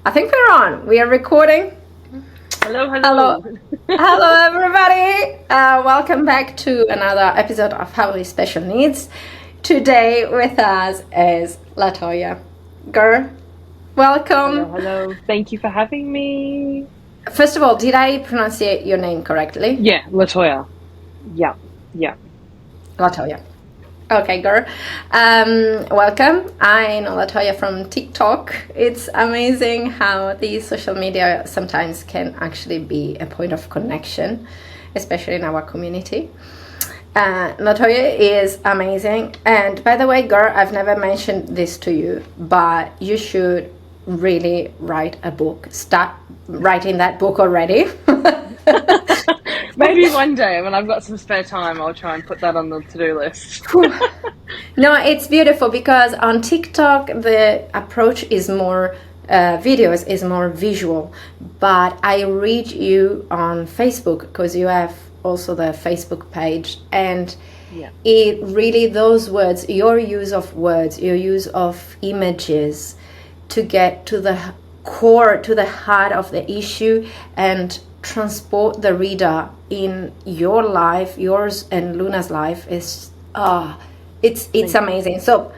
I think we're on. We are recording. Hello. Hello, everybody. Welcome back to another episode of How Special Needs. Today with us is Toya. Girl, welcome. Hello. Thank you for having me. First of all, did I pronounce your name correctly? Yeah, Toya. Yeah. Toya. Okay, girl. Welcome. I know Toya from TikTok. It's amazing how the social media sometimes can actually be a point of connection, especially in our community. Toya is amazing. And by the way, girl, I've never mentioned this to you, but you should really write a book. Start writing that book already. Maybe one day when I've got some spare time, I'll try and put that on the to-do list. No, it's beautiful because on TikTok the approach is more videos, is more visual, but I read you on Facebook because you have also the Facebook page, and it really, those words, your use of words, your use of images to get to the core, to the heart of the issue, and transport the reader in your life, yours and Luna's life, is it's amazing. So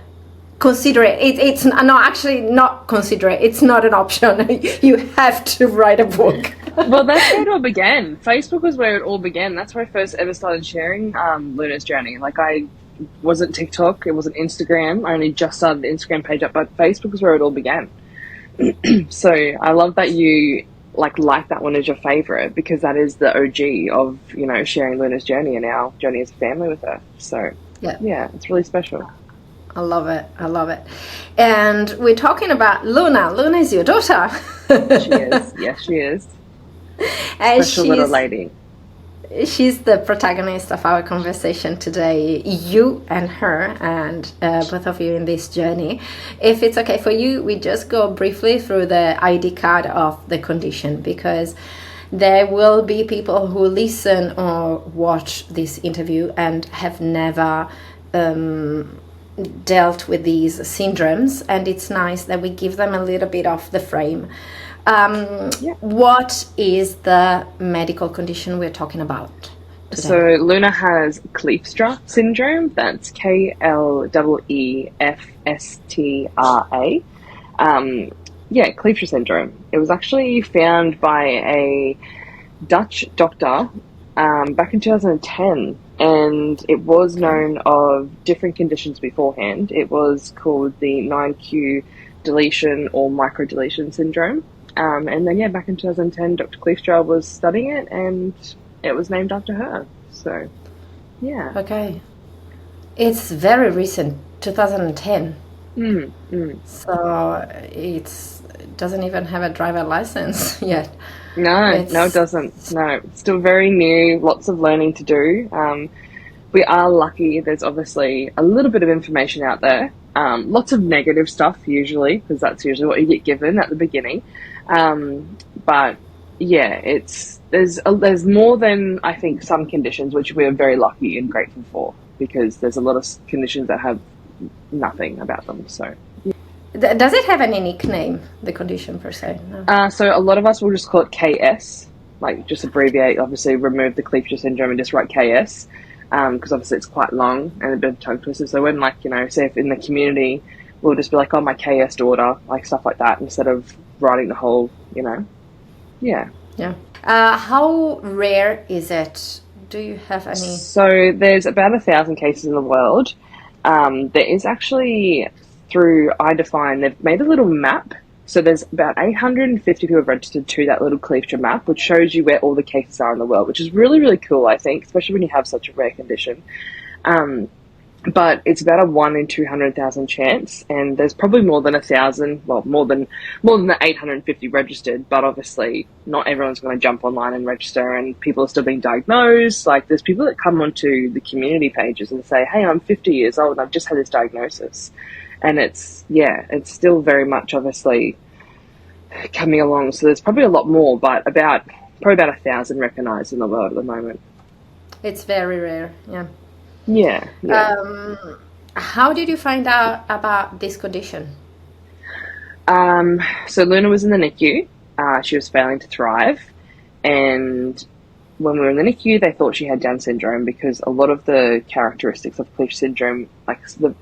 consider it. It's no, actually not consider it. It's not an option. You have to write a book. Well, that's where it all began. Facebook was where it all began. That's where I first ever started sharing Luna's journey. Like, I wasn't TikTok, it wasn't Instagram. I only just started the Instagram page up, but Facebook is where it all began. So I love that you like that one as your favorite, because that is the OG of, you know, sharing Luna's journey and our journey as a family with her. So yeah, it's really special. I love it. And we're talking about Luna. Luna is your daughter. She is. Yes, she is. And special little lady. She's the protagonist of our conversation today, you and her, and both of you in this journey. If it's okay for you, we just go briefly through the ID card of the condition, because there will be people who listen or watch this interview and have never dealt with these syndromes, and it's nice that we give them a little bit of the frame. What is the medical condition we're talking about today? So Luna has Kleefstra Syndrome. That's Kleefstra. Kleefstra Syndrome. It was actually found by a Dutch doctor back in 2010, and it was known of different conditions beforehand. It was called the 9q deletion or microdeletion syndrome. And then, back in 2010, Dr. Kleefstra was studying it, and it was named after her. So, yeah. Okay. It's very recent, 2010. So it doesn't even have a driver license yet. No, it doesn't. No, it's still very new, lots of learning to do. We are lucky. There's obviously a little bit of information out there. Lots of negative stuff usually, because that's usually what you get given at the beginning. But yeah, there's more than, I think, some conditions, which we're very lucky and grateful for, because there's a lot of conditions that have nothing about them. So does it have any nickname, the condition per se? No. So a lot of us will just call it KS, like just abbreviate, obviously remove the Kleefstra syndrome and just write KS, because obviously it's quite long and a bit of tongue twister. So when, like, you know, say if in the community, we'll just be like, oh, my KS daughter, like stuff like that, instead of writing the whole, you know. Yeah. How rare is it? Do you have any? So there's about 1,000 cases in the world. There is actually, through iDefine, they've made a little map. So there's about 850 people registered to that little Kleefstra map, which shows you where all the cases are in the world, which is really, really cool, I think, especially when you have such a rare condition. But it's about a 1 in 200,000 chance, and there's probably more than 1,000, well, more than the 850 registered, but obviously not everyone's going to jump online and register, and people are still being diagnosed. Like, there's people that come onto the community pages and say, hey, I'm 50 years old and I've just had this diagnosis. And it's still very much obviously coming along. So there's probably a lot more, but probably about 1,000 recognised in the world at the moment. It's very rare, yeah. Yeah. How did you find out about this condition? So Luna was in the NICU. She was failing to thrive, and when we were in the NICU, they thought she had Down syndrome because a lot of the characteristics of Kleefstra syndrome, like the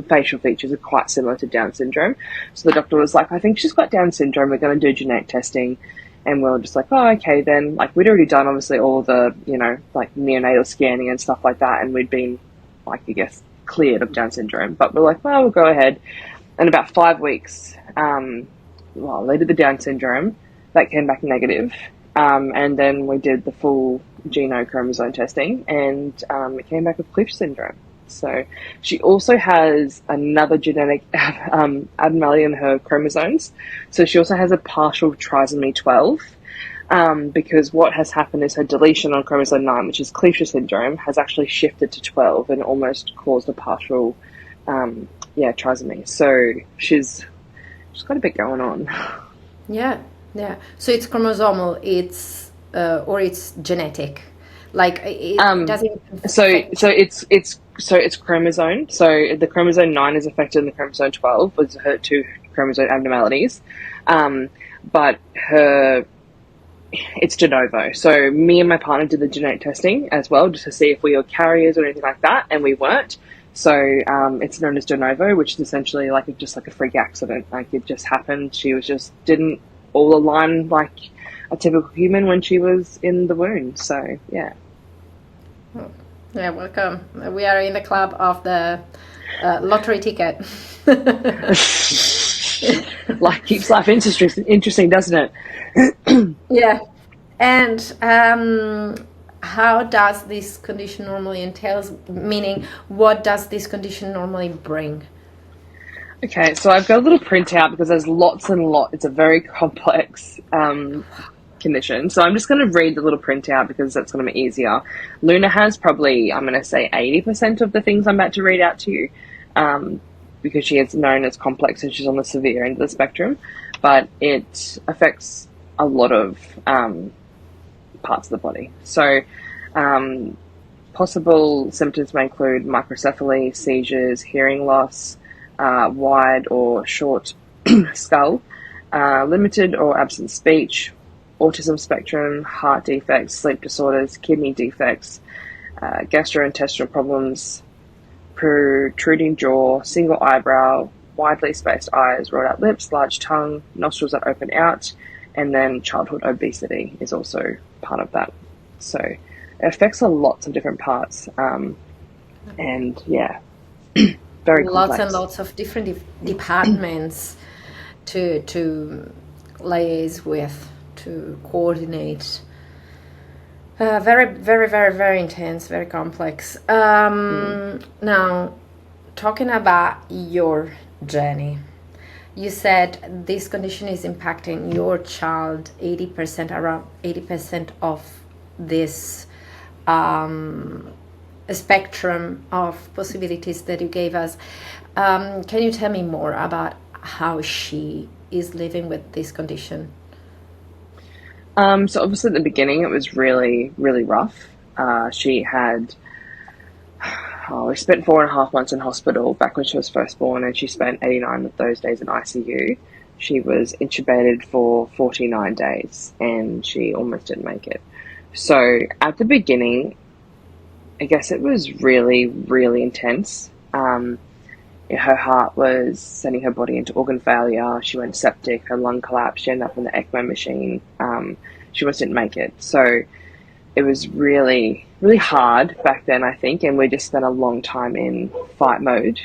facial features, are quite similar to Down syndrome. So the doctor was like, "I think she's got Down syndrome. We're going to do genetic testing." And we were just like, "Oh, okay then." Like, we'd already done, obviously, all the, like, neonatal scanning and stuff like that, and we'd been, like, I guess, cleared of Down syndrome. But we're like, "Well, we'll go ahead." And about 5 weeks, they did the Down syndrome. That came back negative. And then we did the full genome chromosome testing, and it came back with Kleefstra syndrome. So she also has another genetic abnormality in her chromosomes. So she also has a partial trisomy 12, because what has happened is her deletion on chromosome 9, which is Kleefstra syndrome, has actually shifted to 12 and almost caused a partial trisomy. So she's got a bit going on. Yeah. So it's chromosomal. It's genetic. Like it doesn't. So it's chromosome. So the chromosome 9 is affected in the chromosome 12 with her two chromosome abnormalities, but it's de novo. So me and my partner did the genetic testing as well, just to see if we were carriers or anything like that, and we weren't. So it's known as de novo, which is essentially just like a freak accident. Like, it just happened. She didn't all align like a typical human when she was in the womb. So yeah. Yeah, welcome. We are in the club of the lottery ticket. Like, keeps life interesting, doesn't it? Yeah. And how does this condition normally entails? Meaning, what does this condition normally bring? Okay, so I've got a little printout because there's lots and lots. It's a very complex condition. So I'm just going to read the little printout because that's going to be easier. Luna has probably, I'm going to say 80% of the things I'm about to read out to you, because she is known as complex and she's on the severe end of the spectrum. But it affects a lot of parts of the body. So possible symptoms may include microcephaly, seizures, hearing loss, wide or short skull, limited or absent speech, autism spectrum, heart defects, sleep disorders, kidney defects, gastrointestinal problems, protruding jaw, single eyebrow, widely spaced eyes, rolled out lips, large tongue, nostrils that open out, and then childhood obesity is also part of that. So it affects a lots of different parts, and yeah. Very complex. Lots and lots of different departments to liaise with, to coordinate. Very, very, very, very intense, very complex. Now, talking about your journey, you said this condition is impacting your child 80%, around 80% of this a spectrum of possibilities that you gave us. Can you tell me more about how she is living with this condition? So obviously at the beginning it was really, really rough. She had, we spent 4.5 months in hospital back when she was first born, and she spent 89 of those days in ICU. She was intubated for 49 days and she almost didn't make it. So at the beginning, I guess it was really, really intense. Her heart was sending her body into organ failure. She went septic, her lung collapsed, she ended up in the ECMO machine. She almost didn't make it. So it was really, really hard back then, I think, and we just spent a long time in fight mode,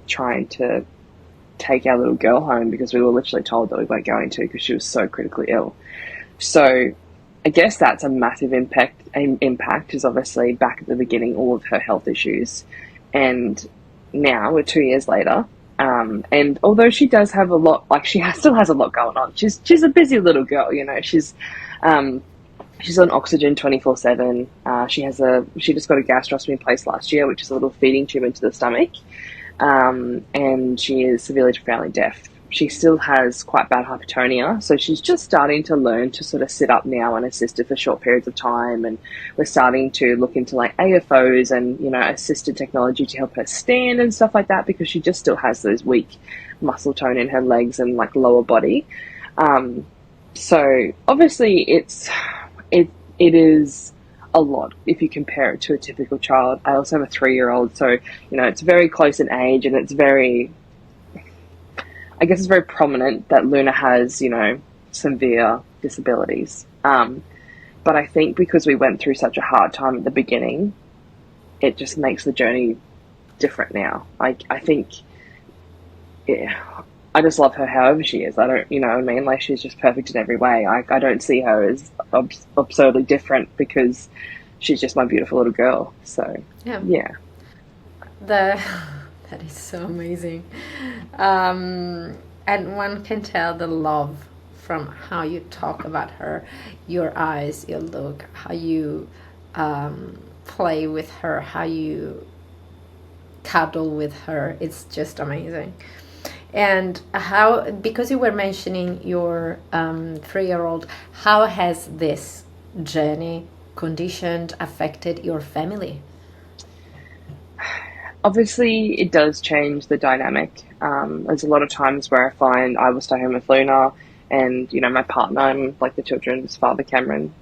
trying to take our little girl home because we were literally told that we weren't going to because she was so critically ill. So I guess that's a massive impact is obviously back at the beginning, all of her health issues. And now we're 2 years later. And although she does have a lot, like still has a lot going on. She's a busy little girl, she's on oxygen 24/7. She just got a gastrostomy placed last year, which is a little feeding tube into the stomach. And she is severely to profoundly deaf. she still has quite bad hypertonia, so she's just starting to learn to sort of sit up now unassisted for short periods of time, and we're starting to look into like AFOs and, you know, assisted technology to help her stand and stuff like that, because she just still has those weak muscle tone in her legs and like lower body. So obviously it is a lot if you compare it to a typical child. I also have a 3-year-old, so, you know, it's very close in age, and it's very, I guess it's very prominent that Luna has, you know, severe disabilities. But I think because we went through such a hard time at the beginning, it just makes the journey different now. Like, I think, yeah, I just love her however she is. I don't, you know what I mean? Like, she's just perfect in every way. I don't see her as absurdly different because she's just my beautiful little girl. So, yeah. That is so amazing. And one can tell the love from how you talk about her, your eyes, your look, how you play with her, how you cuddle with her. It's just amazing. And how, because you were mentioning your 3-year-old, how has this journey conditioned, affected your family? Obviously, it does change the dynamic. There's a lot of times where I find I will stay home with Luna, and, you know, my partner and like the children's father, Cameron,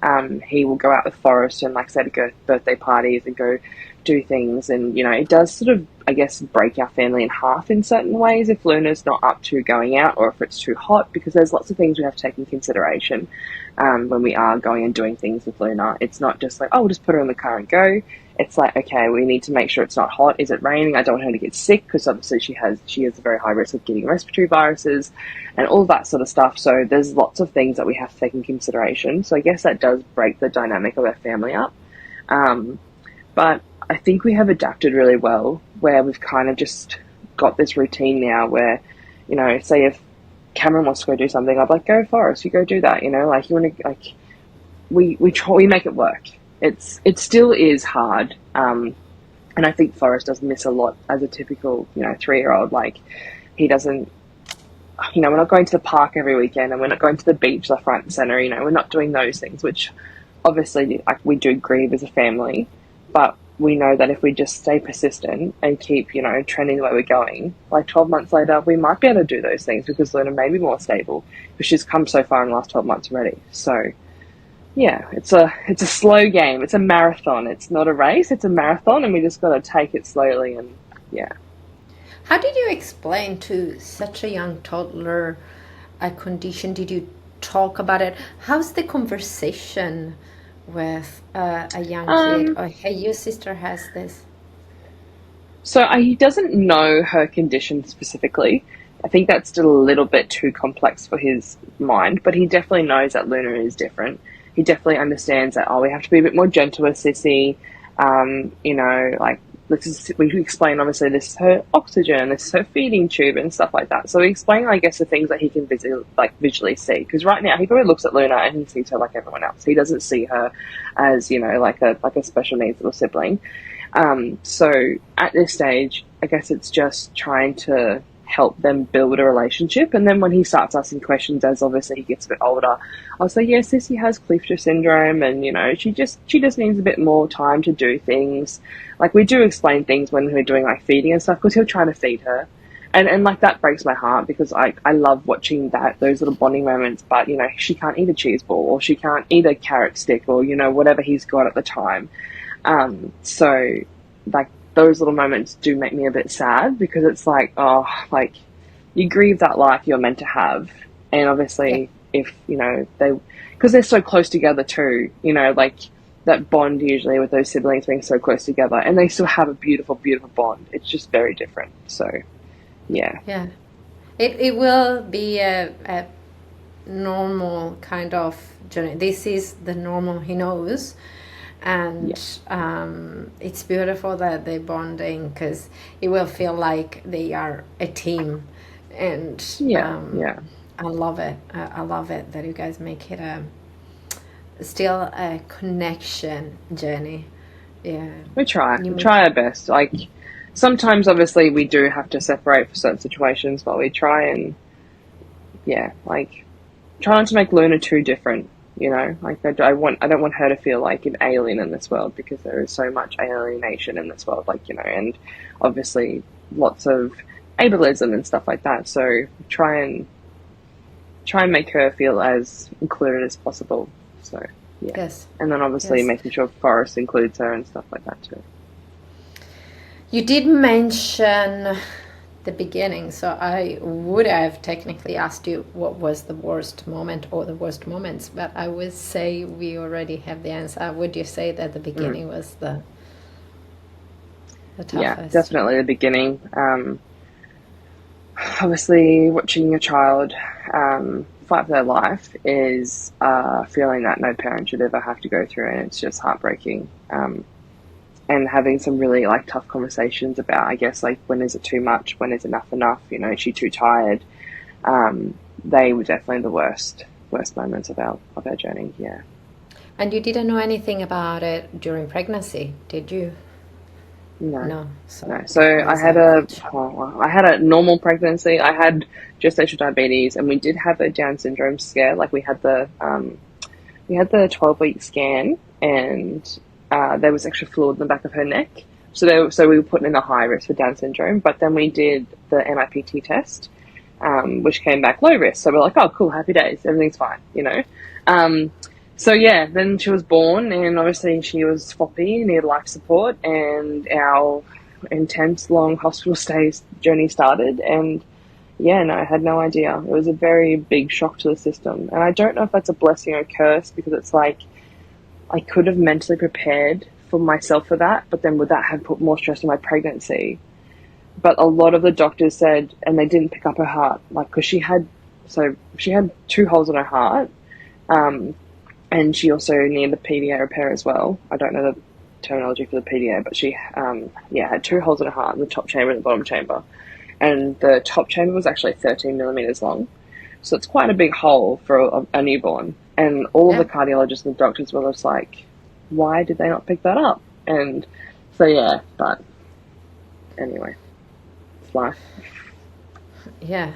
he will go out with Forrest and, like, say, to go to birthday parties and go do things. And, you know, it does sort of, I guess, break our family in half in certain ways if Luna's not up to going out, or if it's too hot, because there's lots of things we have to take into consideration when we are going and doing things with Luna. It's not just like, oh, we'll just put her in the car and go. It's like, okay, we need to make sure it's not hot. Is it raining? I don't want her to get sick, because obviously she has a very high risk of getting respiratory viruses and all that sort of stuff. So there's lots of things that we have to take in consideration. So I guess that does break the dynamic of our family up. But I think we have adapted really well, where we've kind of just got this routine now where, you know, say if Cameron wants to go do something, I'd like, go Forrest, you go do that, you know, like, you want to, like, we make it work. It still is hard, and I think Forrest does miss a lot as a typical, you know, 3-year-old. Like, he doesn't, you know, we're not going to the park every weekend, and we're not going to the beach left, right, and centre. You know, we're not doing those things, which obviously, like, we do grieve as a family, but we know that if we just stay persistent and keep, you know, trending the way we're going, like 12 months later, we might be able to do those things, because Luna may be more stable, because she's come so far in the last 12 months already. So, yeah, it's a slow game. It's a marathon. It's not a race. It's a marathon, and we just got to take it slowly. And yeah. How did you explain to such a young toddler a condition? Did you talk about it? How's the conversation with a young kid? Oh, hey, your sister has this. So he doesn't know her condition specifically. I think that's still a little bit too complex for his mind, but he definitely knows that Luna is different. He definitely understands that, oh, we have to be a bit more gentle with Sissy. You know, like, we explain, obviously, this is her oxygen, this is her feeding tube and stuff like that. So we explain, I guess, the things that he can visually see. Because right now, he probably looks at Luna and he sees her like everyone else. He doesn't see her as, you know, like a special needs little sibling. So at this stage, I guess it's just trying to help them build a relationship. And then when he starts asking questions, as obviously he gets a bit older, I'll say, yes, Sissy has Kleefstra Syndrome, and, you know, she just needs a bit more time to do things. Like, we do explain things when we're doing, like, feeding and stuff, because he'll try to feed her. And like, that breaks my heart, because I love watching those little bonding moments, but, you know, she can't eat a cheese ball, or she can't eat a carrot stick, or, you know, whatever he's got at the time. So, like, those little moments do make me a bit sad, because it's like, oh, like, you grieve that life you're meant to have. And obviously, if, you know, because they're so close together too, you know, like, that bond usually with those siblings being so close together, and they still have a beautiful, beautiful bond. It's just very different. So, yeah. Yeah. It will be a normal kind of journey. This is the normal he knows. And it's beautiful that they're bonding, because it will feel like they are a team. And I love it. I love it that you guys make it still a connection journey. Yeah, we try our best. Like, sometimes obviously we do have to separate for certain situations, but we try and yeah, like, try not to make Luna too different. You know, like I don't want her to feel like an alien in this world, because there is so much alienation in this world, like, you know, and obviously lots of ableism and stuff like that. So try and make her feel as included as possible. So yeah, Yes. and then obviously Yes. making sure Forrest includes her and stuff like that too. You did mention the beginning, so I would have technically asked you what was the worst moment or the worst moments, but I would say we already have the answer. Would you say that the beginning was the toughest? Yeah, definitely the beginning. Obviously, watching your child fight for their life is a feeling that no parent should ever have to go through, and it's just heartbreaking. And having some really like tough conversations about, I guess, like, when is it too much, when is enough, you know, is she too tired? They were definitely the worst moments of our journey. Yeah. And you didn't know anything about it during pregnancy, did you? No. No. So I had a normal pregnancy. I had gestational diabetes, and we did have a Down syndrome scare. Like, we had the 12-week scan, and there was extra fluid in the back of her neck. So we were put in a high risk for Down syndrome. But then we did the NIPT test, which came back low risk. So we're like, oh, cool, happy days, everything's fine, you know. So yeah, then she was born, and obviously she was floppy, needed life support, and our intense, long hospital stay journey started. And yeah, no, I had no idea. It was a very big shock to the system, and I don't know if that's a blessing or a curse, because it's like, I could have mentally prepared for myself for that, but then would that have put more stress on my pregnancy? But a lot of the doctors said, and they didn't pick up her heart, like, because she had 2 holes in her heart. And she also needed the PDA repair as well. I don't know the terminology for the PDA, but she had 2 holes in her heart, in the top chamber and the bottom chamber. And the top chamber was actually 13 millimeters long. So it's quite a big hole for a newborn. And all of the cardiologists and the doctors were just like, why did they not pick that up? And so, yeah, but anyway, it's life. Yeah.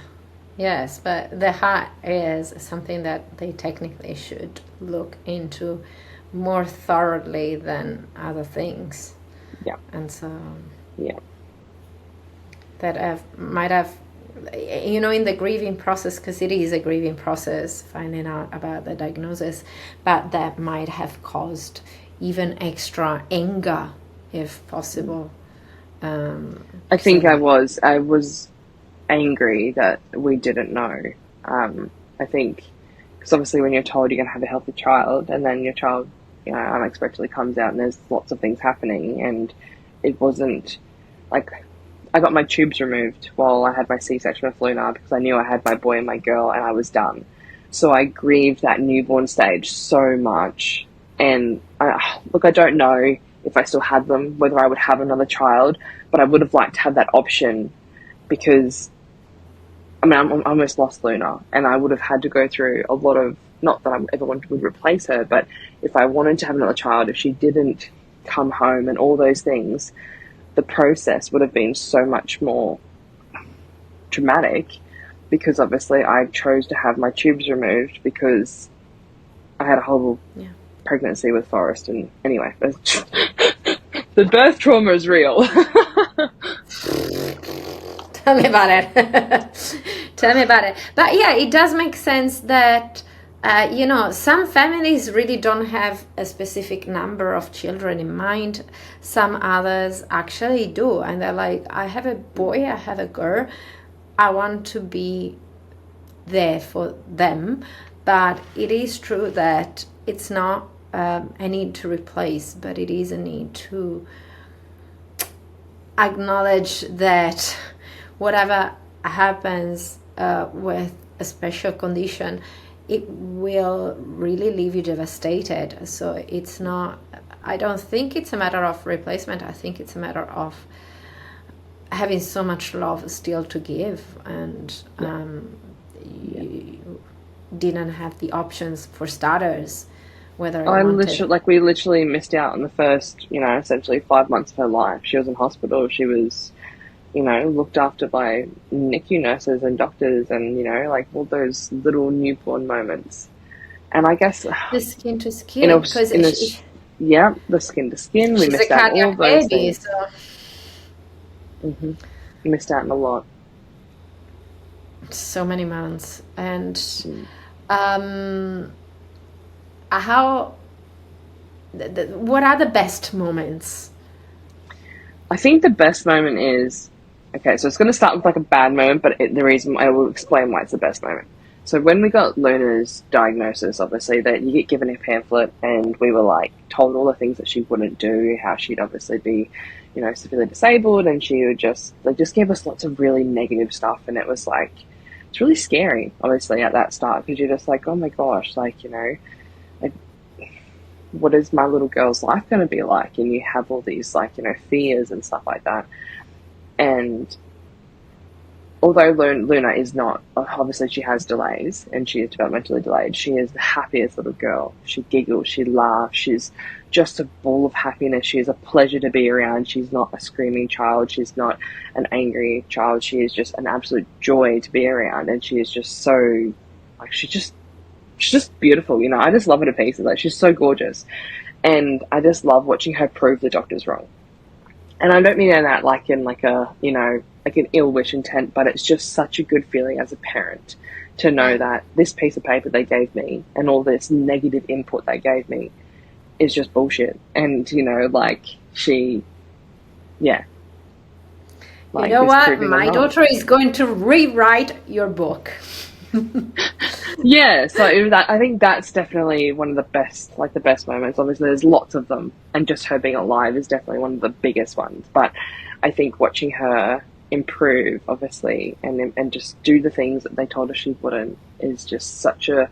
Yes, but the heart is something that they technically should look into more thoroughly than other things. Yeah. And so yeah, that might have, you know, in the grieving process, because it is a grieving process, finding out about the diagnosis, but that might have caused even extra anger, if possible. I think I was angry that we didn't know. I think, because obviously when you're told you're going to have a healthy child, and then your child, you know, unexpectedly comes out and there's lots of things happening, and it wasn't like, I got my tubes removed while I had my C-section with Luna, because I knew I had my boy and my girl, and I was done. So I grieved that newborn stage so much. And look, I don't know if I still had them, whether I would have another child, but I would have liked to have that option, because I almost lost Luna, and I would have had to go through a lot of, not that I ever would replace her, but if I wanted to have another child, if she didn't come home and all those things, the process would have been so much more traumatic, because obviously I chose to have my tubes removed because I had a horrible pregnancy with Forrest. And anyway, the birth trauma is real. Tell me about it. Tell me about it. But yeah, it does make sense that, you know, some families really don't have a specific number of children in mind. Some others actually do. And they're like, I have a boy, I have a girl. I want to be there for them. But it is true that it's not a need to replace, but it is a need to acknowledge that whatever happens with a special condition, it will really leave you devastated. So it's not, I don't think it's a matter of replacement. I think it's a matter of having so much love still to give, and you didn't have the options for starters. We literally missed out on the first, essentially 5 months of her life. She was in hospital. She was you know, looked after by NICU nurses and doctors and, you know, like all those little newborn moments. And I guess The skin to in a, skin, because in a, yeah, the skin to skin, we she's a missed out on all of cardiac those baby, things. so Hmm. Missed out on a lot. so many months. And Mm. um, how, what are the best moments? I think the best moment is, okay, so it's going to start with like a bad moment, but the reason I will explain why it's the best moment. So when we got Luna's diagnosis, obviously that you get given a pamphlet, and we were like told all the things that she wouldn't do, how she'd obviously be, you know, severely disabled, and she would just, they just gave us lots of really negative stuff, and it was like, it's really scary, obviously at that start, because you're just like, oh my gosh, like, you know, like, what is my little girl's life going to be like? And you have all these, like, you know, fears and stuff like that. And although Luna is not, obviously she has delays and she is developmentally delayed, she is the happiest little girl. She giggles, she laughs, she's just a ball of happiness. She is a pleasure to be around. She's not a screaming child. She's not an angry child. She is just an absolute joy to be around. And she is just so, like, she's just beautiful, you know. I just love her to pieces. Like, she's so gorgeous. And I just love watching her prove the doctors wrong. And I don't mean that like in like a, you know, like an ill wish intent, but it's just such a good feeling as a parent to know that this piece of paper they gave me and all this negative input they gave me is just bullshit. And, you know, like yeah. Like, you know what? My daughter is going to rewrite your book. Yeah, so I think that's definitely one of the best, like the best moments. Obviously, there's lots of them, and just her being alive is definitely one of the biggest ones. But I think watching her improve, obviously, and just do the things that they told her she wouldn't is just such a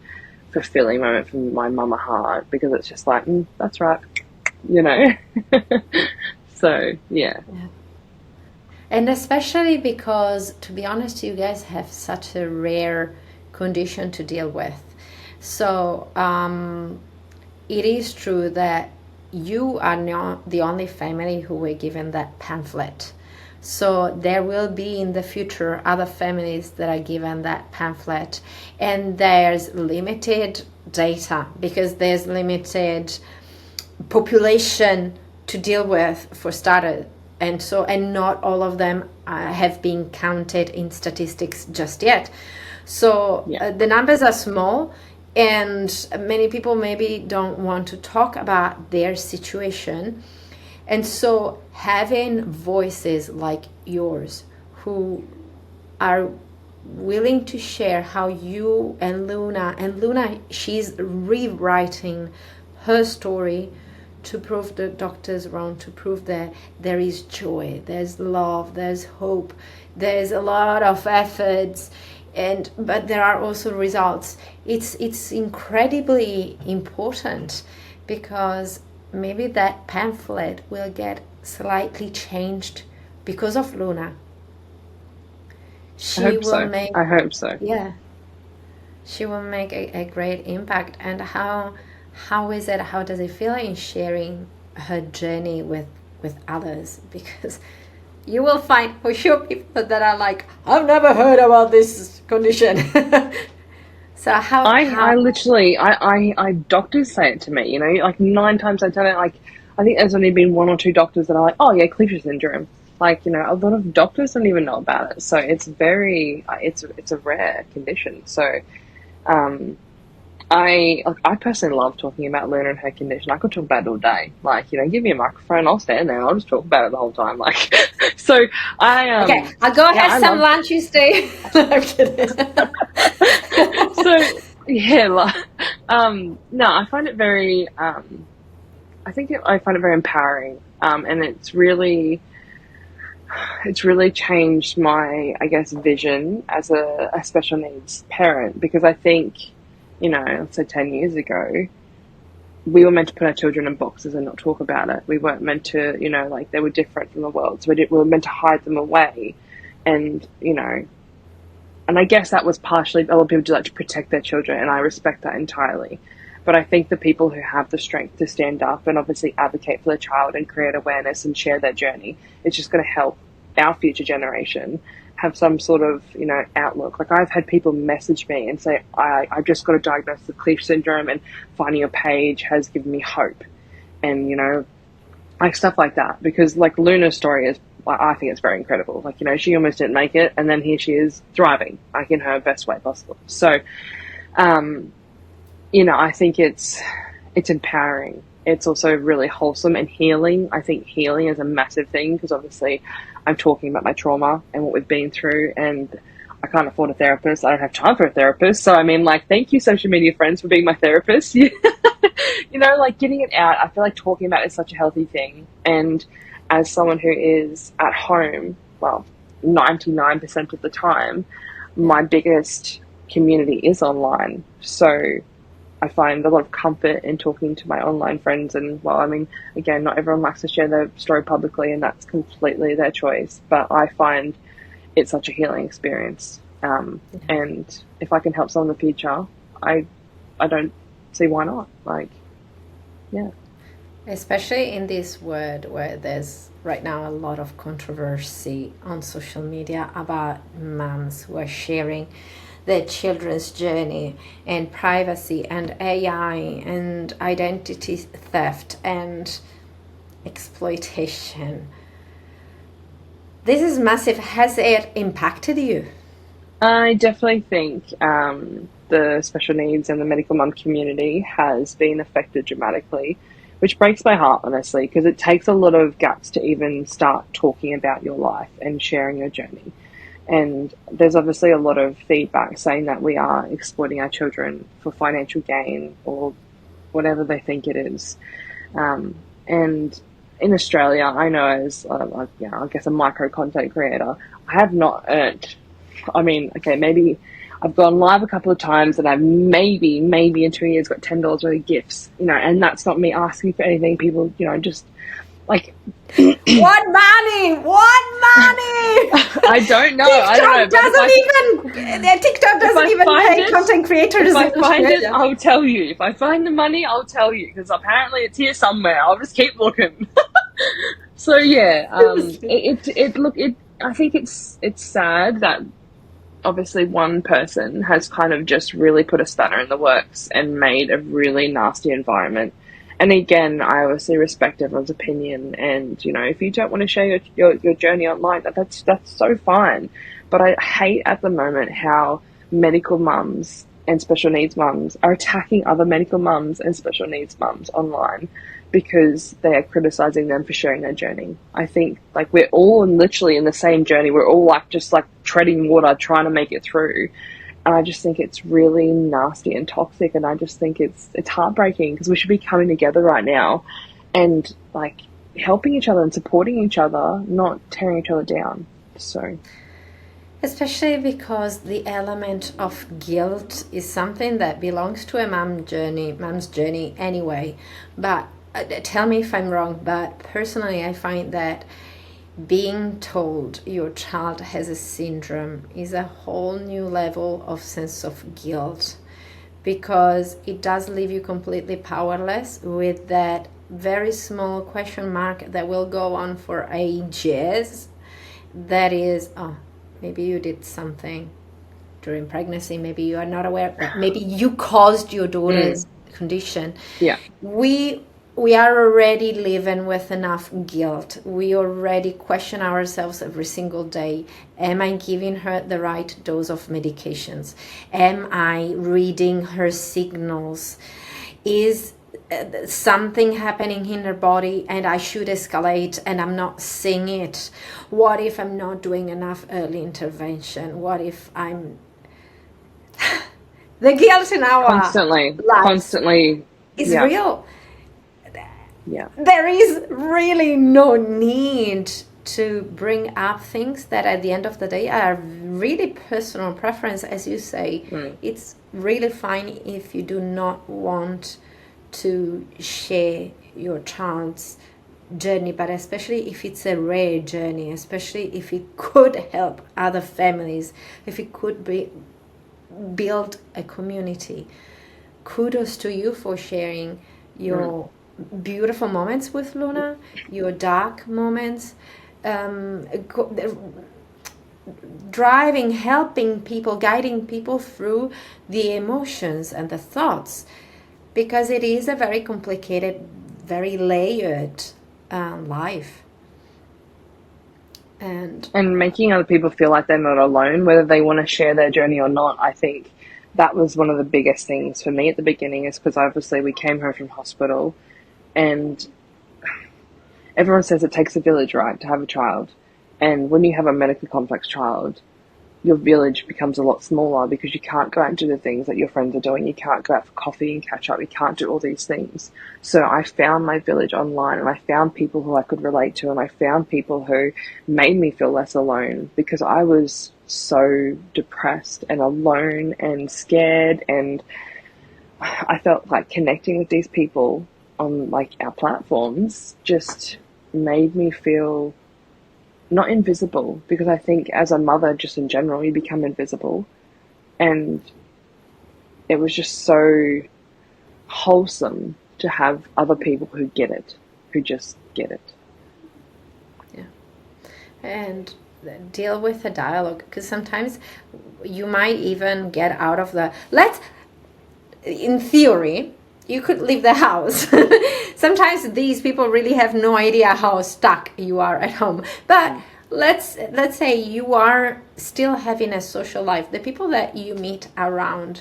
fulfilling moment for my mama heart, because it's just like, that's right, you know. So yeah. And especially because, to be honest, you guys have such a rare condition to deal with. So it is true that you are not the only family who were given that pamphlet. So there will be in the future other families that are given that pamphlet, and there's limited data because there's limited population to deal with for starters. And not all of them have been counted in statistics just yet. So the numbers are small, and many people maybe don't want to talk about their situation. And so having voices like yours who are willing to share how you and Luna, she's rewriting her story to prove the doctors wrong, to prove that there is joy, there's love, there's hope, there's a lot of efforts, but there are also results. It's incredibly important, because maybe that pamphlet will get slightly changed because of Luna. I hope so. Yeah, she will make a great impact. And how is it, how does it feel in sharing her journey with others? Because you will find for sure people that are like, I've never heard about this condition. So I literally, doctors say it to me, you know, like 9 times out of 10, like, I think there's only been 1 or 2 doctors that are like, oh yeah, Kleefstra Syndrome. Like, you know, a lot of doctors don't even know about it. So it's it's a rare condition. So, I personally love talking about Luna and her condition. I could talk about it all day. Like, you know, give me a microphone, I'll stand there and I'll just talk about it the whole time. Like, so okay, I'll go have some lunch, you stay. I'm kidding. So yeah, like, no, I find it very, I find it very empowering, and it's really changed my, I guess, vision as a special needs parent, because I think, you know, let's say 10 years ago, we were meant to put our children in boxes and not talk about it. We weren't meant to, you know, like, they were different from the world. So we were meant to hide them away. And, you know, and I guess that was partially, a lot of people do that to protect their children, and I respect that entirely. But I think the people who have the strength to stand up and obviously advocate for their child and create awareness and share their journey, it's just going to help our future generation have some sort of, outlook. Like, I've had people message me and say, I just got a diagnosis of Kleefstra Syndrome, and finding your page has given me hope. And, like, stuff like that. Because, like, Luna's story is, I think it's very incredible. Like, she almost didn't make it, and then here she is thriving, like, in her best way possible. So, I think it's empowering. It's also really wholesome and healing. I think healing is a massive thing, because obviously I'm talking about my trauma and what we've been through, and I can't afford a therapist. I don't have time for a therapist. So, I mean, like, thank you, social media friends, for being my therapist. Like, getting it out. I feel like talking about it is such a healthy thing. And as someone who is at home, well, 99% of the time, my biggest community is online. So I find a lot of comfort in talking to my online friends. And, well, I mean, again, not everyone likes to share their story publicly, and that's completely their choice. But I find it's such a healing experience. And if I can help someone in the future, I don't see why not. Like, yeah. Especially in this world where there's right now a lot of controversy on social media about moms who are sharing their children's journey, and privacy and AI and identity theft and exploitation. This is massive. Has it impacted you? I definitely think the special needs and the medical mum community has been affected dramatically, which breaks my heart, honestly, because it takes a lot of guts to even start talking about your life and sharing your journey. And there's obviously a lot of feedback saying that we are exploiting our children for financial gain or whatever they think it is. And in Australia, I know as, I guess, a micro content creator, I have not earned. I mean, okay, maybe I've gone live a couple of times, and I've maybe in 2 years got $10 worth of gifts, and that's not me asking for anything. People, just like, What money? I don't know. TikTok doesn't even pay content creators. If I find it, I'll tell you. If I find the money, I'll tell you, because apparently it's here somewhere. I'll just keep looking. So yeah, I think it's sad that obviously one person has kind of just really put a spanner in the works and made a really nasty environment. And again, I obviously respect everyone's opinion, and if you don't want to share your journey online, that's so fine. But I hate at the moment how medical mums and special needs mums are attacking other medical mums and special needs mums online because they are criticizing them for sharing their journey. I think, like, we're all literally in the same journey. We're all just treading water, trying to make it through. And I just think it's really nasty and toxic, and I just think it's heartbreaking, because we should be coming together right now and like helping each other and supporting each other, not tearing each other down. So, especially because the element of guilt is something that belongs to a mom's journey anyway. But tell me if I'm wrong, but personally I find that being told your child has a syndrome is a whole new level of sense of guilt, because it does leave you completely powerless with that very small question mark that will go on for ages. That is, maybe you did something during pregnancy, maybe you are not aware, maybe you caused your daughter's condition. Yeah. We are already living with enough guilt. We already question ourselves every single day. Am I giving her the right dose of medications? Am I reading her signals? Is something happening in her body and I should escalate and I'm not seeing it? What if I'm not doing enough early intervention? What if I'm... The guilt in our constantly is real. Yeah. There is really no need to bring up things that at the end of the day are really personal preference, as you say. It's really fine if you do not want to share your child's journey, but especially if it's a rare journey, especially if it could help other families, if it could build a community. Kudos to you for sharing your beautiful moments with Luna, your dark moments, driving, helping people, guiding people through the emotions and the thoughts, because it is a very complicated, very layered life. And making other people feel like they're not alone, whether they want to share their journey or not. I think that was one of the biggest things for me at the beginning, is because obviously we came home from hospital, and everyone says it takes a village, right, to have a child. And when you have a medically complex child, your village becomes a lot smaller because you can't go out and do the things that your friends are doing. You can't go out for coffee and catch up. You can't do all these things. So I found my village online, and I found people who I could relate to, and I found people who made me feel less alone, because I was so depressed and alone and scared, and I felt like connecting with these people on like our platforms just made me feel not invisible, because I think as a mother, just in general, you become invisible. And it was just so wholesome to have other people who get it, who just get it. Yeah. And deal with the dialogue, because sometimes you might even get out of the, in theory, you could leave the house. Sometimes these people really have no idea how stuck you are at home. But let's say you are still having a social life. The people that you meet around,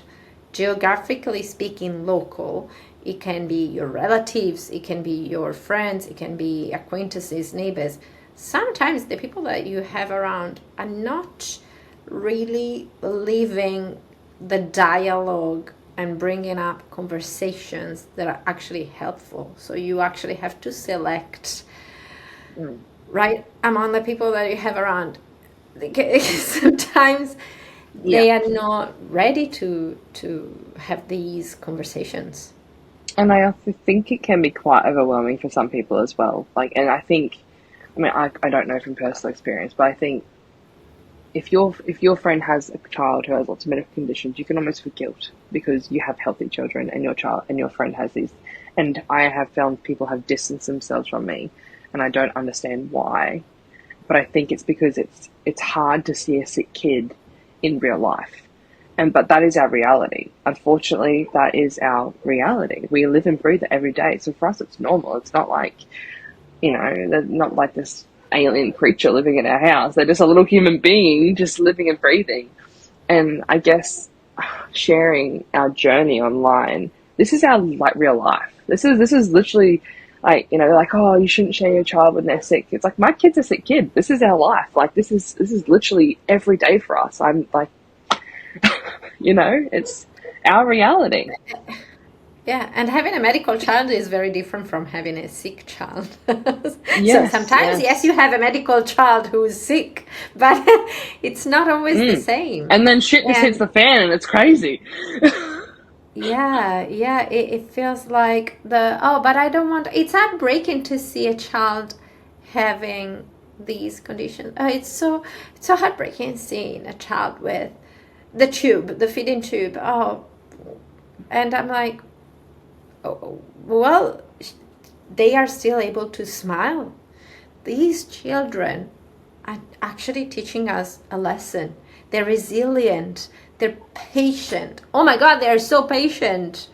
geographically speaking, local, it can be your relatives, it can be your friends, it can be acquaintances, neighbors. Sometimes the people that you have around are not really living the dialogue and bringing up conversations that are actually helpful. So you actually have to select, right, among the people that you have around. Sometimes they are not ready to have these conversations. And I also think it can be quite overwhelming for some people as well. Like, and I think, I mean, I don't know from personal experience, but I think if your friend has a child who has lots of medical conditions, you can almost feel guilt because you have healthy children and your friend has these. And I have found people have distanced themselves from me, and I don't understand why. But I think it's because it's hard to see a sick kid in real life. But that is our reality. Unfortunately, that is our reality. We live and breathe it every day. So for us, it's normal. It's not like, they're not like this alien creature living in our house. They're just a little human being just living and breathing. And I guess sharing our journey online, this is our real life. This is literally like, like, oh, you shouldn't share your child when they're sick. It's like, my kid's a sick kid. This is our life. Like, this is literally every day for us. I'm like, it's our reality. Yeah, and having a medical child is very different from having a sick child. Yes, so sometimes, yes, you have a medical child who is sick, but it's not always the same. And then shit just hits the fan, and it's crazy. Yeah, it feels like but I don't want, it's heartbreaking to see a child having these conditions. It's so heartbreaking seeing a child with the feeding tube. And I'm like, well, they are still able to smile. These children are actually teaching us a lesson. They're resilient. They're patient. Oh my God, they're so patient.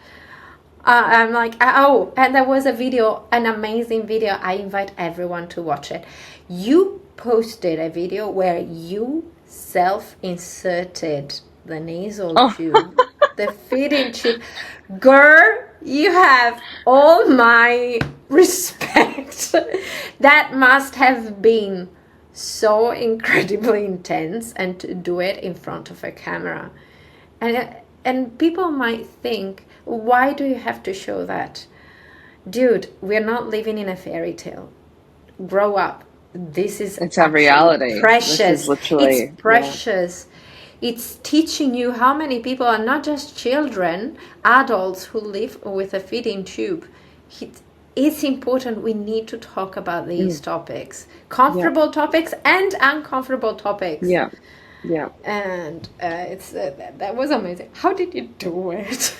I'm like, and there was an amazing video. I invite everyone to watch it. You posted a video where you self-inserted the nasal tube, the feeding tube. Girl, you have all my respect. That must have been so incredibly intense, and to do it in front of a camera. And people might think, why do you have to show that? Dude, we're not living in a fairy tale. Grow up. It's our reality. Precious. This is literally, it's precious. Yeah. It's teaching you how many people are not just children, adults who live with a feeding tube. It's important. We need to talk about these topics, comfortable topics and uncomfortable topics. Yeah. And that was amazing. How did you do it?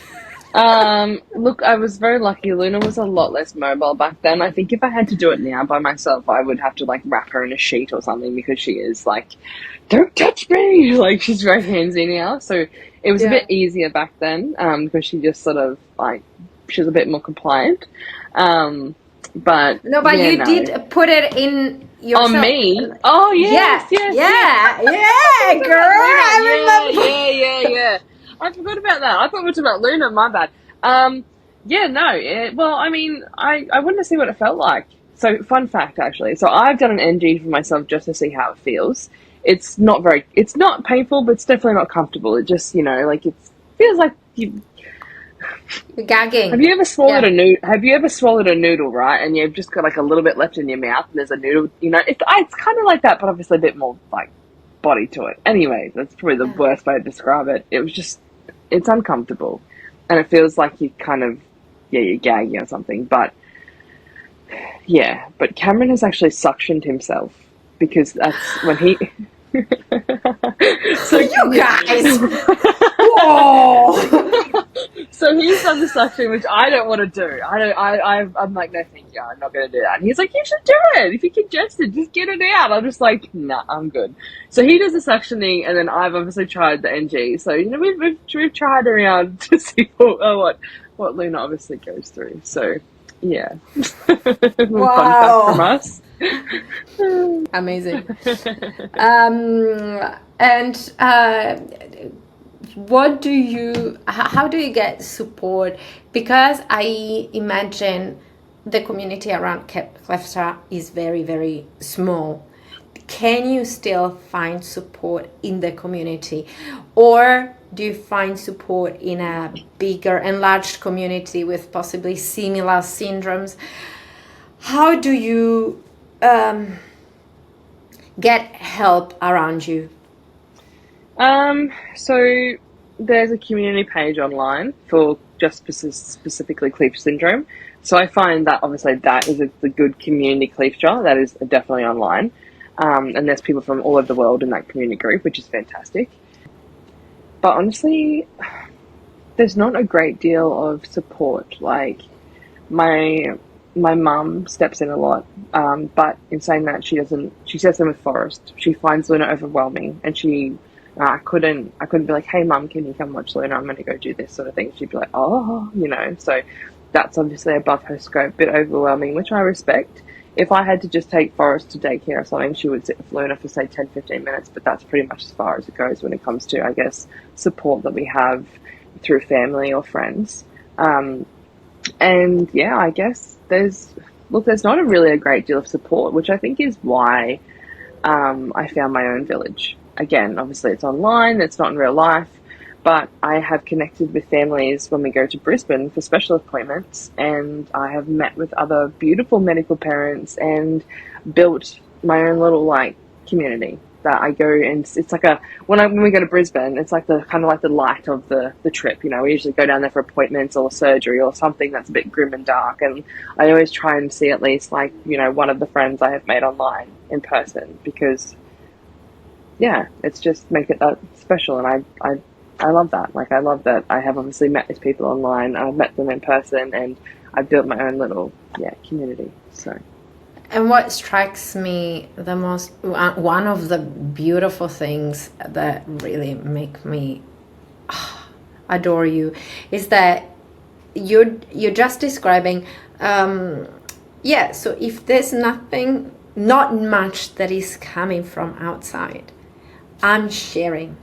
Look, I was very lucky. Luna was a lot less mobile back then. I think if I had to do it now by myself, I would have to like wrap her in a sheet or something because she is like, don't touch me! Like she's very handsy now. So it was a Yeah. bit easier back then, because she just sort of like, she was a bit more compliant. But No, but yeah, you no. did put it in yourself. On me? Oh, Yeah, yes, yes, yes. yeah, I yeah, forgot girl. about Luna. I remember. Yeah. I forgot about that. I thought we were talking about Luna, my bad. Yeah, no. Well, I mean, I wanted to see what it felt like. So, fun fact, actually. So, I've done an NG for myself just to see how it feels. It's not painful, but it's definitely not comfortable. It just, like, it feels like you. Have Gagging. you ever swallowed Yeah. a noodle? Have you ever swallowed a noodle, right? And you've just got like a little bit left in your mouth, and there's a noodle. It's kind of like that, but obviously a bit more like body to it. Anyway, that's probably the Yeah. worst way to describe it. It's uncomfortable, and it feels like you kind of, yeah, you're gagging or something. But yeah, but Cameron has actually suctioned himself because that's when he. So You guys. Whoa. So he's done the suction, which I don't want to do. I'm like, no, thank you. I'm not going to do that. And he's like, you should do it. If you're congested, just get it out. I'm just like, nah, I'm good. So he does the suctioning, and then I've obviously tried the NG. So we've tried around to see what Luna obviously goes through. So yeah, little fun fact from Wow. us. Amazing. And how do you get support? Because I imagine the community around Kleefstra is very, very small. Can you still find support in the community? Or do you find support in a bigger, enlarged community with possibly similar syndromes? How do you get help around you? So there's a community page online for just specifically Kleefstra Syndrome. So I find that obviously that is the good community Kleefstra. That is definitely online. And there's people from all over the world in that community group, which is fantastic. But honestly, there's not a great deal of support. Like my mum steps in a lot, but in saying that, she doesn't. She steps in with Forrest. She finds Luna overwhelming, and I couldn't be like, hey mum, can you come watch Luna? I'm going to go do this sort of thing. She'd be like, oh. So that's obviously above her scope, a bit overwhelming, which I respect. If I had to just take Forrest to daycare or something, she would sit with Luna for say 10-15 minutes, but that's pretty much as far as it goes when it comes to, I guess, support that we have through family or friends. And yeah, I guess there's not really a great deal of support, which I think is why I found my own village. Again, obviously it's online, it's not in real life, but I have connected with families when we go to Brisbane for special appointments, and I have met with other beautiful medical parents and built my own little like community that I go, and it's like when we go to Brisbane, it's like the kind of like the light of the trip. We usually go down there for appointments or surgery or something that's a bit grim and dark, and I always try and see at least like one of the friends I have made online in person, because yeah, it's just make it that special, and I love that. Like I love that I have obviously met these people online, I've met them in person, and I've built my own little community. So. And what strikes me the most, one of the beautiful things that really make me adore you, is that you're just describing, so if there's not much that is coming from outside, I'm sharing,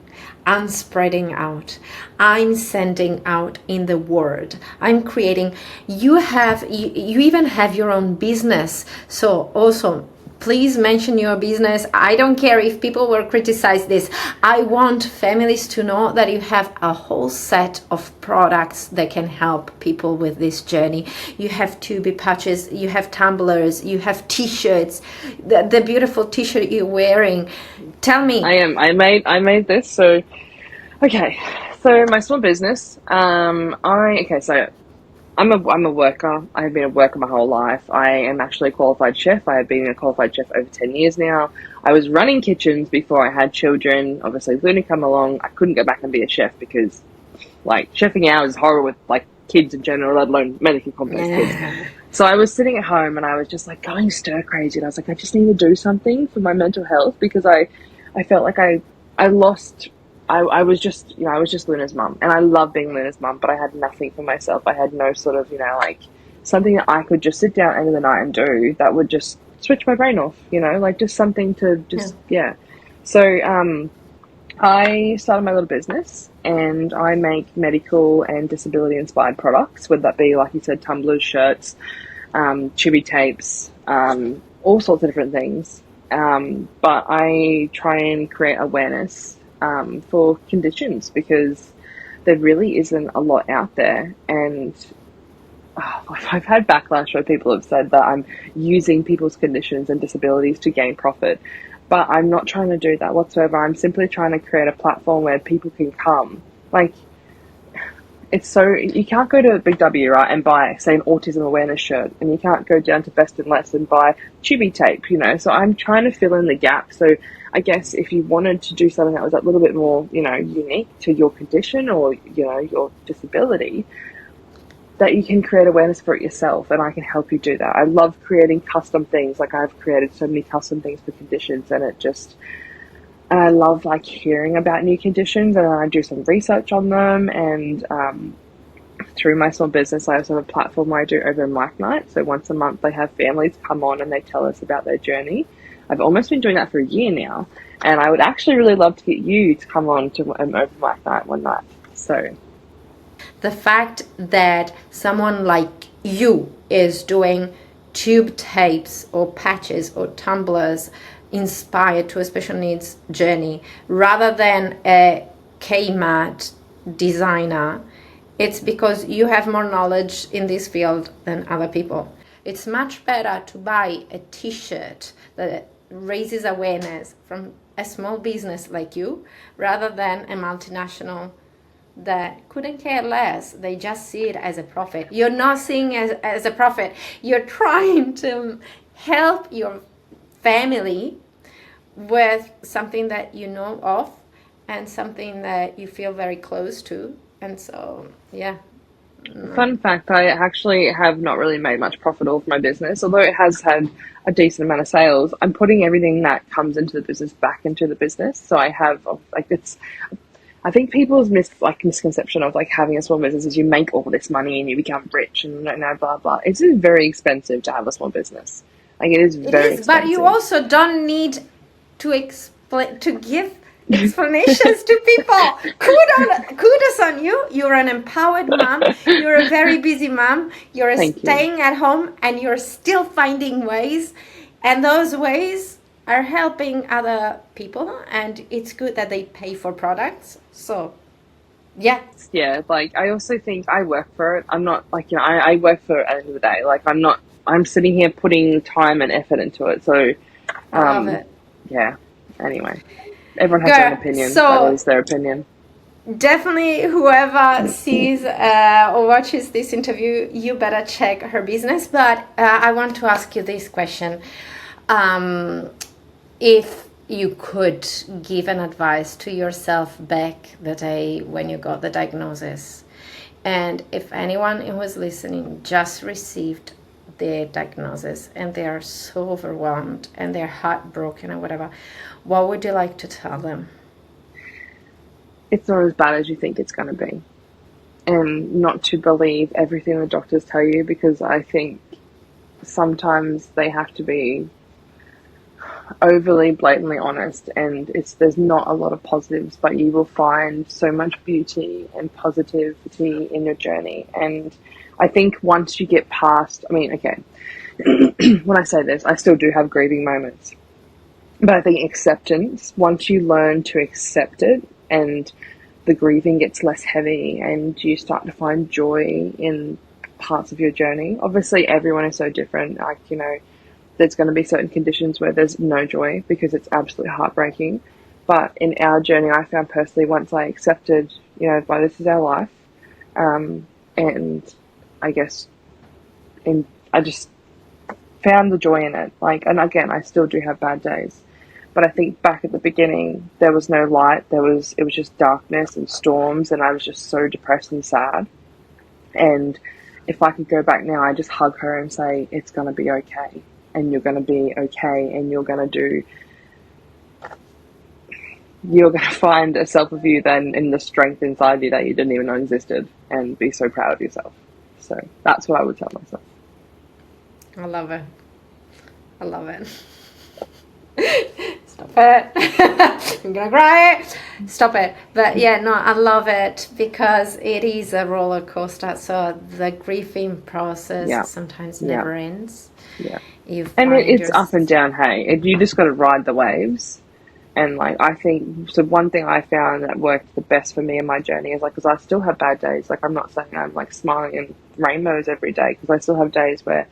I'm spreading out, I'm sending out in the world, I'm creating. You even have your own business, so also please mention your business. I don't care if people will criticize this. I want families to know that you have a whole set of products that can help people with this journey. You have tubey patches, you have tumblers, you have t-shirts, the beautiful t-shirt you're wearing. Tell me. I made this. So okay, so my small business. So I'm a worker. I've been a worker my whole life. I am actually a qualified chef. I have been a qualified chef over 10 years now. I was running kitchens before I had children. Obviously, Luna come along. I couldn't go back and be a chef because Like, chefing out is horrible with, like, kids in general, let alone medically complex kids. Yeah. So I was sitting at home and I was just like going stir crazy. And I was like, I just need to do something for my mental health because I felt like I lost. I was just, I was just Luna's mum, and I love being Luna's mum, but I had nothing for myself. I had no sort of, like something that I could just sit down at the end of the night and do that would just switch my brain off, like just something to Yeah. just, yeah. So, I started my little business and I make medical and disability inspired products, whether that be, like you said, tumblers, shirts, chibi tapes, all sorts of different things. But I try and create awareness for conditions because there really isn't a lot out there. And I've had backlash where people have said that I'm using people's conditions and disabilities to gain profit. But I'm not trying to do that whatsoever. I'm simply trying to create a platform where people can come. Like, it's so, you can't go to Big W, right, and buy, say, an autism awareness shirt, and you can't go down to Best and Less and buy chibi tape, so I'm trying to fill in the gap. So I guess if you wanted to do something that was a little bit more, unique to your condition or, your disability, that you can create awareness for it yourself, and I can help you do that. I love creating custom things. Like, I've created so many custom things for conditions, and I love, like, hearing about new conditions, and I do some research on them, and through my small business, I also have a platform where I do over mic night. So once a month, I have families come on and they tell us about their journey. I've almost been doing that for a year now, and I would actually really love to get you to come on to an over mic night one night. So The fact that someone like you is doing tube tapes or patches or tumblers inspired to a special needs journey rather than a K-mat designer, it's because you have more knowledge in this field than other people. It's much better to buy a t-shirt that raises awareness from a small business like you rather than a multinational that couldn't care less. They just see it as a profit. You're not seeing it as a profit. You're trying to help your family with something that you know of and something that you feel very close to. And so, yeah. fun fact, I actually have not really made much profit off my business, although it has had a decent amount of sales. I'm putting everything that comes into the business back into the business. So I have, like, I think people's misconception of, like, having a small business is you make all this money and you become rich and blah blah. It's very expensive to have a small business. Like, it is very expensive. But you also don't need to explain, to give explanations to people. Kudos on you. You're an empowered mom. You're a very busy mom. You're staying at home and you're still finding ways, and those ways are helping other people, and it's good that they pay for products. So yeah, like, I also think I work for it. I'm not, like, I work for it at the end of the day. Like, I'm sitting here putting time and effort into it. So I love it. Yeah, anyway, everyone has their own opinion. So that is their opinion. Definitely, whoever sees or watches this interview, you better check her business. But I want to ask you this question. If you could give an advice to yourself back the day when you got the diagnosis, and if anyone who was listening just received the diagnosis and they are so overwhelmed and they're heartbroken or whatever, what would you like to tell them? It's not as bad as you think it's going to be, and not to believe everything the doctors tell you, because I think sometimes they have to be overly blatantly honest, and there's not a lot of positives, but you will find so much beauty and positivity in your journey. And I think once you get past, okay, when I say this, I still do have grieving moments, but I think acceptance, once you learn to accept it and the grieving gets less heavy and you start to find joy in parts of your journey. Obviously everyone is so different. Like, there's going to be certain conditions where there's no joy because it's absolutely heartbreaking. But in our journey, I found personally, once I accepted, this is our life, and I guess, I just found the joy in it. Like, and again, I still do have bad days, But I think back at the beginning, there was no light. It was just darkness and storms, and I was just so depressed and sad. And if I could go back now, I just hug her and say, it's going to be okay. And you're going to be okay. And you're going to find a self of you then in the strength inside you that you didn't even know existed, and be so proud of yourself. So that's what I would tell myself. I love it. I love it. Stop it. I'm gonna cry. Stop it. But yeah, no, I love it because it is a roller coaster. So the grieving process sometimes never ends. Yeah. It's up and down, hey. You just got to ride the waves. And like, I think, so one thing I found that worked the best for me in my journey is like, because I still have bad days. Like, I'm not saying I'm like smiling in rainbows every day, because I still have days where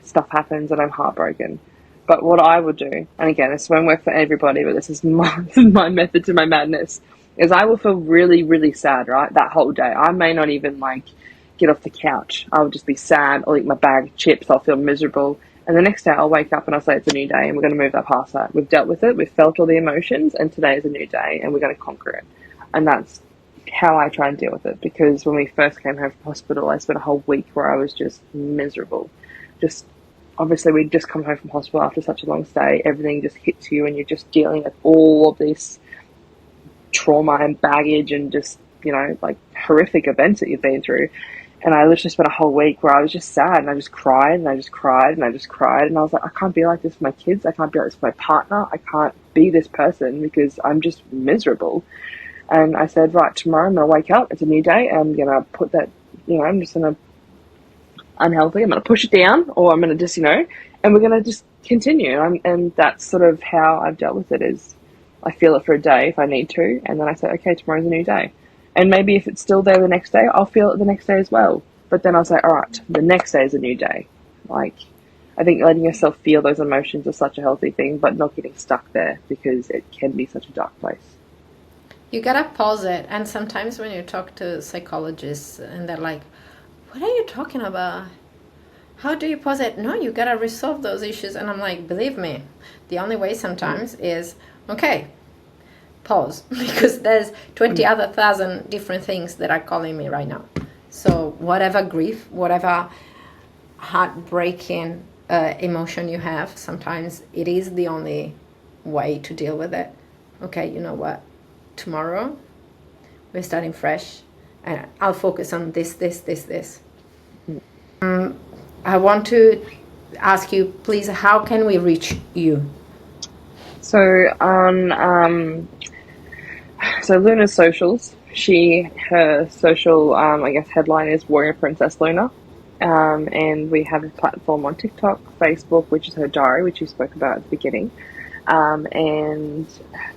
stuff happens and I'm heartbroken. But what I would do, and again, this won't work for everybody, but this is my method to my madness, is I will feel really, really sad, right? That whole day. I may not even like get off the couch. I'll just be sad. I'll eat my bag of chips. I'll feel miserable. And the next day I'll wake up and I'll say it's a new day, and we're going to move that past that. We've dealt with it. We've felt all the emotions, and today is a new day and we're going to conquer it. And that's how I try and deal with it, because when we first came home from hospital, I spent a whole week where I was just miserable. Just obviously we'd just come home from hospital after such a long stay. Everything just hits you and you're just dealing with all of this trauma and baggage and just, like horrific events that you've been through. And I literally spent a whole week where I was just sad, and I just cried and I just cried and I just cried. And I was like, I can't be like this for my kids. I can't be like this for my partner. I can't be this person because I'm just miserable. And I said, right, tomorrow I'm going to wake up. It's a new day. I'm going to put that, I'm just going to, unhealthy. I'm going to push it down, or I'm going to just, and we're going to just continue. And that's sort of how I've dealt with it, is I feel it for a day if I need to. And then I say, okay, tomorrow's a new day. And maybe if it's still there the next day, I'll feel it the next day as well. But then I'll say, all right, the next day is a new day. Like, I think letting yourself feel those emotions is such a healthy thing, but not getting stuck there, because it can be such a dark place. You gotta pause it. And sometimes when you talk to psychologists and they're like, what are you talking about? How do you pause it? No, you gotta resolve those issues. And I'm like, believe me, the only way sometimes is, okay, pause, because there's 20 other thousand different things that are calling me right now. So whatever grief, whatever heartbreaking emotion you have, sometimes it is the only way to deal with it. Okay, you know what? Tomorrow we're starting fresh, and I'll focus on this. I want to ask you, please, how can we reach you? So on so Luna's socials, her social headline is Warrior Princess Luna, and we have a platform on TikTok, Facebook, which is her diary, which you spoke about at the beginning, and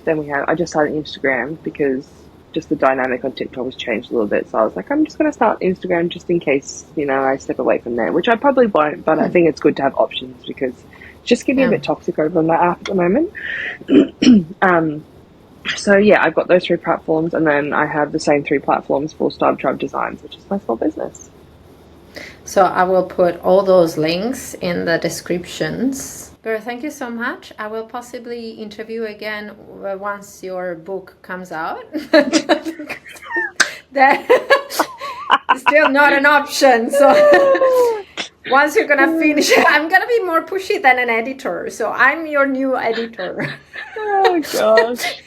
then I just started Instagram because just the dynamic on TikTok has changed a little bit. So I was like, I'm just going to start Instagram just in case, I step away from there, which I probably won't, but I think it's good to have options, because it's just getting a bit toxic over on that app at the moment. So yeah, I've got those 3 platforms, and then I have the same 3 platforms for Startup Tribe Designs, which is my small business. So I will put all those links in the descriptions. Girl, thank you so much. I will possibly interview again once your book comes out. That's still not an option. So once you're gonna finish, I'm gonna be more pushy than an editor. So I'm your new editor. Oh gosh.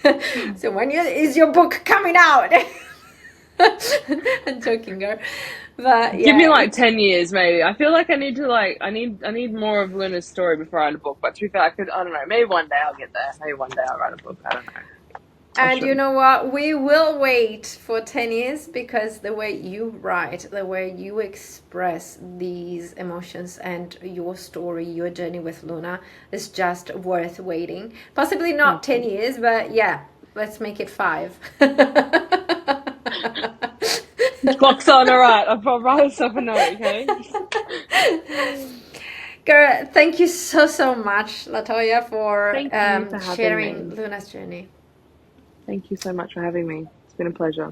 So when is your book coming out? I'm joking, girl. But yeah. Give me like 10 years, maybe. I feel like I need to I need more of Luna's story before I write a book. But to be fair, I don't know. Maybe one day I'll get there. Maybe one day I'll write a book. I don't know. And you know what? We will wait for 10 years, because the way you write, the way you express these emotions and your story, your journey with Luna is just worth waiting. Possibly not 10 years, but yeah, let's make it 5. Clock's on, all right. I'll write myself a note, okay? Girl, thank you so much, Latoya, for sharing me. Luna's journey. Thank you so much for having me. It's been a pleasure.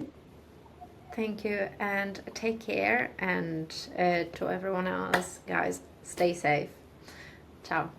Thank you, and take care. And to everyone else, guys, stay safe. Ciao.